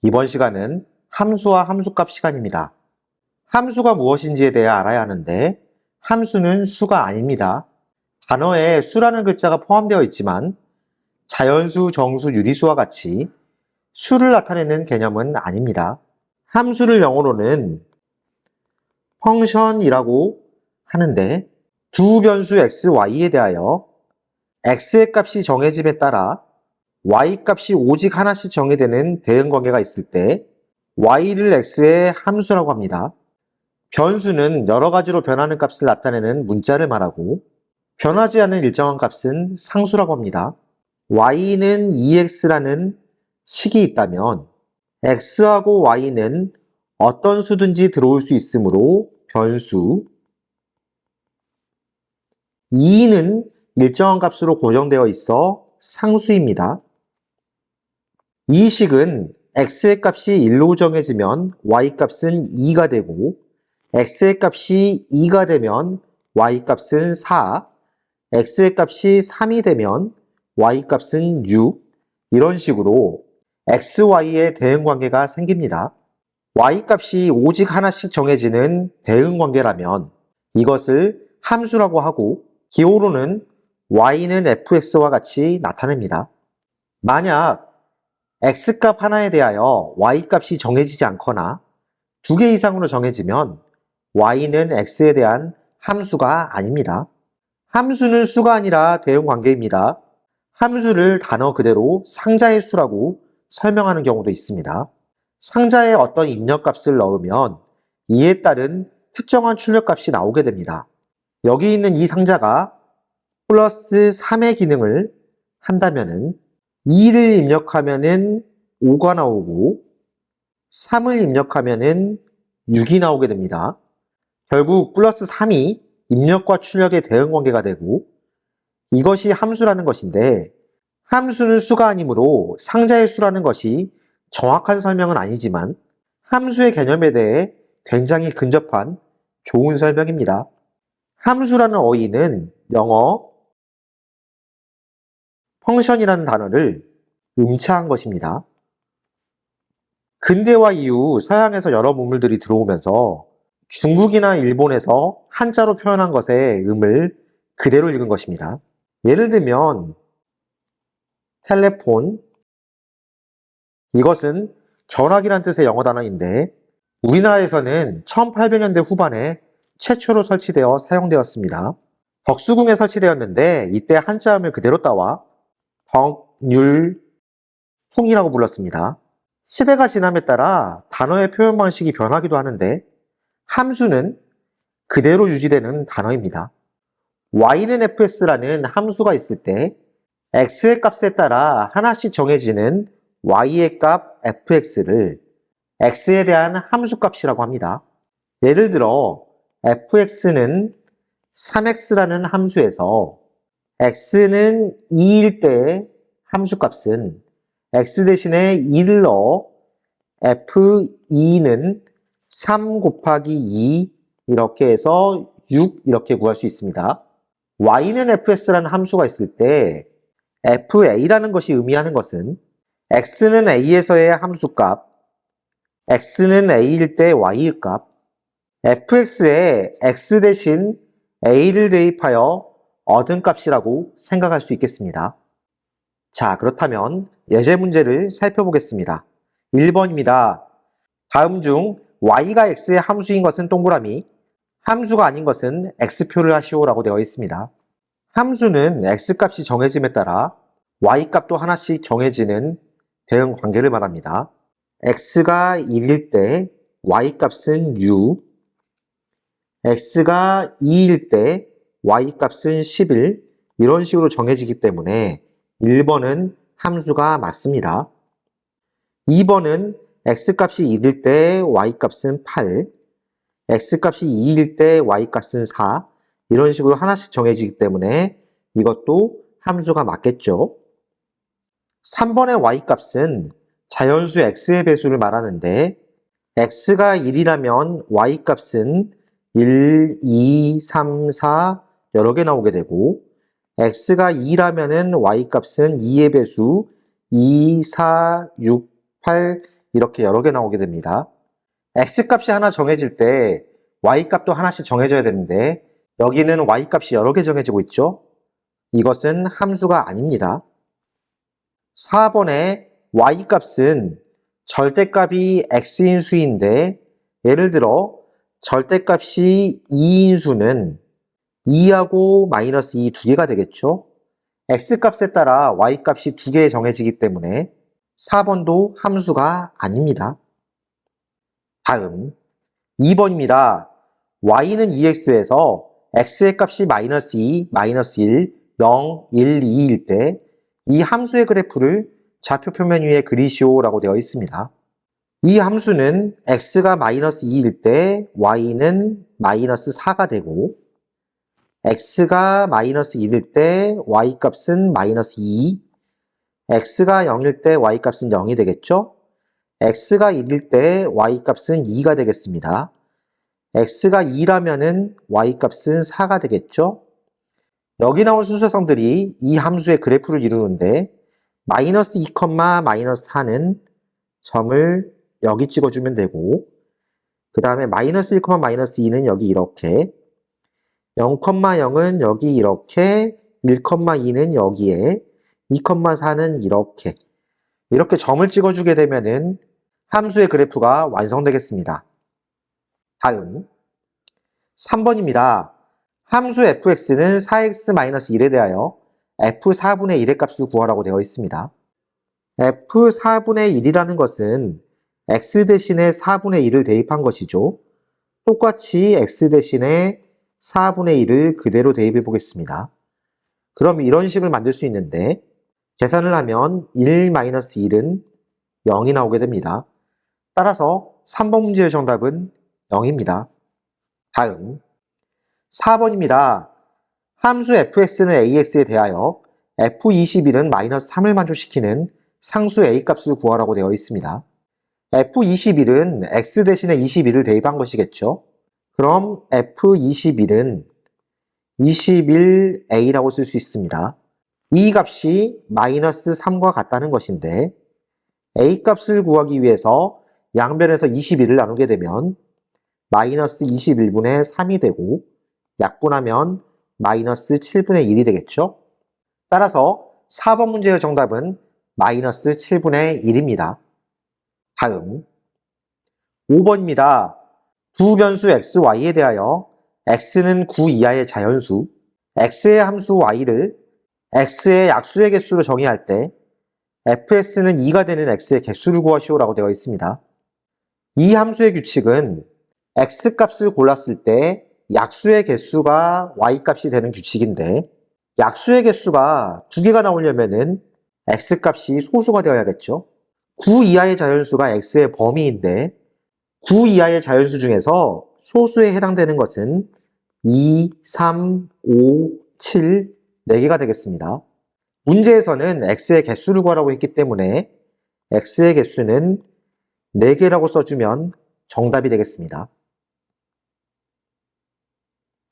이번 시간은 함수와 함수값 시간입니다. 함수가 무엇인지에 대해 알아야 하는데 함수는 수가 아닙니다. 단어에 수라는 글자가 포함되어 있지만 자연수, 정수, 유리수와 같이 수를 나타내는 개념은 아닙니다. 함수를 영어로는 펑션이라고 하는데 두 변수 x, y에 대하여 x의 값이 정해짐에 따라 y 값이 오직 하나씩 정해되는 대응관계가 있을 때 y를 x의 함수라고 합니다. 변수는 여러 가지로 변하는 값을 나타내는 문자를 말하고 변하지 않는 일정한 값은 상수라고 합니다. y는 2x라는 식이 있다면 x하고 y는 어떤 수든지 들어올 수 있으므로 변수 2는 일정한 값으로 고정되어 있어 상수입니다. 이 식은 x의 값이 1로 정해지면 y 값은 2가 되고 x의 값이 2가 되면 y 값은 4, x의 값이 3이 되면 y 값은 6 이런 식으로 x, y의 대응관계가 생깁니다. y 값이 오직 하나씩 정해지는 대응관계라면 이것을 함수라고 하고 기호로는 y는 fx와 같이 나타냅니다. 만약 x값 하나에 대하여 y값이 정해지지 않거나 두 개 이상으로 정해지면 y는 x에 대한 함수가 아닙니다. 함수는 수가 아니라 대응관계입니다. 함수를 단어 그대로 상자의 수라고 설명하는 경우도 있습니다. 상자에 어떤 입력값을 넣으면 이에 따른 특정한 출력값이 나오게 됩니다. 여기 있는 이 상자가 플러스 3의 기능을 한다면은 2를 입력하면은 5가 나오고 3을 입력하면은 6이 나오게 됩니다. 결국 플러스 3이 입력과 출력의 대응관계가 되고 이것이 함수라는 것인데 함수는 수가 아니므로 상자의 수라는 것이 정확한 설명은 아니지만 함수의 개념에 대해 굉장히 근접한 좋은 설명입니다. 함수라는 어휘는 영어 펑션이라는 단어를 음차한 것입니다. 근대화 이후 서양에서 여러 문물들이 들어오면서 중국이나 일본에서 한자로 표현한 것의 음을 그대로 읽은 것입니다. 예를 들면 텔레폰, 이것은 전화기란 뜻의 영어 단어인데 우리나라에서는 1800년대 후반에 최초로 설치되어 사용되었습니다. 덕수궁에 설치되었는데 이때 한자음을 그대로 따와 덕률 통이라고 불렀습니다. 시대가 지남에 따라 단어의 표현 방식이 변하기도 하는데 함수는 그대로 유지되는 단어입니다. y는 fs라는 함수가 있을 때 x의 값에 따라 하나씩 정해지는 y의 값 fx를 x에 대한 함수값이라고 합니다. 예를 들어 fx는 3x라는 함수에서 x는 2일 때 함수값은 x 대신에 2를 넣어 f2는 3 곱하기 2 이렇게 해서 6 이렇게 구할 수 있습니다. y는 fs라는 함수가 있을 때 fa라는 것이 의미하는 것은 x는 a에서의 함수값, x는 a일 때 y의 값, fx에 x 대신 a를 대입하여 얻은 값이라고 생각할 수 있겠습니다. 자, 그렇다면 예제 문제를 살펴보겠습니다. 1번입니다. 다음 중 y가 x의 함수인 것은 동그라미, 함수가 아닌 것은 x표를 하시오라고 되어 있습니다. 함수는 x값이 정해짐에 따라 y값도 하나씩 정해지는 대응 관계를 말합니다. x가 1일 때 y값은 6, x가 2일 때 y값은 11 이런 식으로 정해지기 때문에 1번은 함수가 맞습니다. 2번은 x값이 1일 때 y값은 8, x값이 2일 때 y값은 4 이런 식으로 하나씩 정해지기 때문에 이것도 함수가 맞겠죠. 3번의 y값은 자연수 x의 배수를 말하는데 x가 1이라면 y값은 1, 2, 3, 4 여러 개 나오게 되고 x가 2라면 y값은 2의 배수 2, 4, 6, 8 이렇게 여러 개 나오게 됩니다. x값이 하나 정해질 때 y값도 하나씩 정해져야 되는데 여기는 y값이 여러 개 정해지고 있죠? 이것은 함수가 아닙니다. 4번에 y값은 절대값이 x인 수인데 예를 들어 절대값이 2인 수는 2하고 마이너스 2 두 개가 되겠죠? x값에 따라 y값이 두 개 정해지기 때문에 4번도 함수가 아닙니다. 다음 2번입니다. y는 2x에서 x의 값이 마이너스 2, 마이너스 1, 0, 1, 2일 때 이 함수의 그래프를 좌표 표면 위에 그리시오라고 되어 있습니다. 이 함수는 x가 마이너스 2일 때 y는 마이너스 4가 되고 x가 마이너스 1일 때 y값은 마이너스 2, x가 0일 때 y값은 0이 되겠죠? x가 1일 때 y값은 2가 되겠습니다. x가 2라면은 y값은 4가 되겠죠? 여기 나온 수세성들이 이 함수의 그래프를 이루는데 마이너스 2, 마이너스 4는 점을 여기 찍어주면 되고 그 다음에 마이너스 1, 마이너스 2는 여기 이렇게 0, 0은 여기 이렇게 1, 2는 여기에 2, 4는 이렇게 점을 찍어주게 되면은 함수의 그래프가 완성되겠습니다. 다음 3번입니다. 함수 fx는 4x-1에 대하여 f4분의 1의 값을 구하라고 되어 있습니다. f4분의 1이라는 것은 x 대신에 4분의 1을 대입한 것이죠. 똑같이 x 대신에 4분의 1을 그대로 대입해 보겠습니다. 그럼 이런 식을 만들 수 있는데 계산을 하면 1-1은 0이 나오게 됩니다. 따라서 3번 문제의 정답은 0입니다. 다음 4번입니다. 함수 fx는 ax에 대하여 f21은 마이너스 3을 만족시키는 상수 a값을 구하라고 되어 있습니다. f21은 x 대신에 21을 대입한 것이겠죠. 그럼 f21은 21a라고 쓸 수 있습니다. 이 값이 마이너스 3과 같다는 것인데 a 값을 구하기 위해서 양변에서 21을 나누게 되면 마이너스 21분의 3이 되고 약분하면 마이너스 7분의 1이 되겠죠? 따라서 4번 문제의 정답은 마이너스 7분의 1입니다. 다음 5번입니다. 두 변수 x, y에 대하여 x는 9 이하의 자연수, x의 함수 y를 x의 약수의 개수로 정의할 때 fs는 2가 되는 x의 개수를 구하시오라고 되어 있습니다. 이 함수의 규칙은 x값을 골랐을 때 약수의 개수가 y값이 되는 규칙인데 약수의 개수가 두 개가 나오려면은 x값이 소수가 되어야겠죠. 9 이하의 자연수가 x의 범위인데 9 이하의 자연수 중에서 소수에 해당되는 것은 2, 3, 5, 7, 4개가 되겠습니다. 문제에서는 x의 개수를 구하라고 했기 때문에 x의 개수는 4개라고 써주면 정답이 되겠습니다.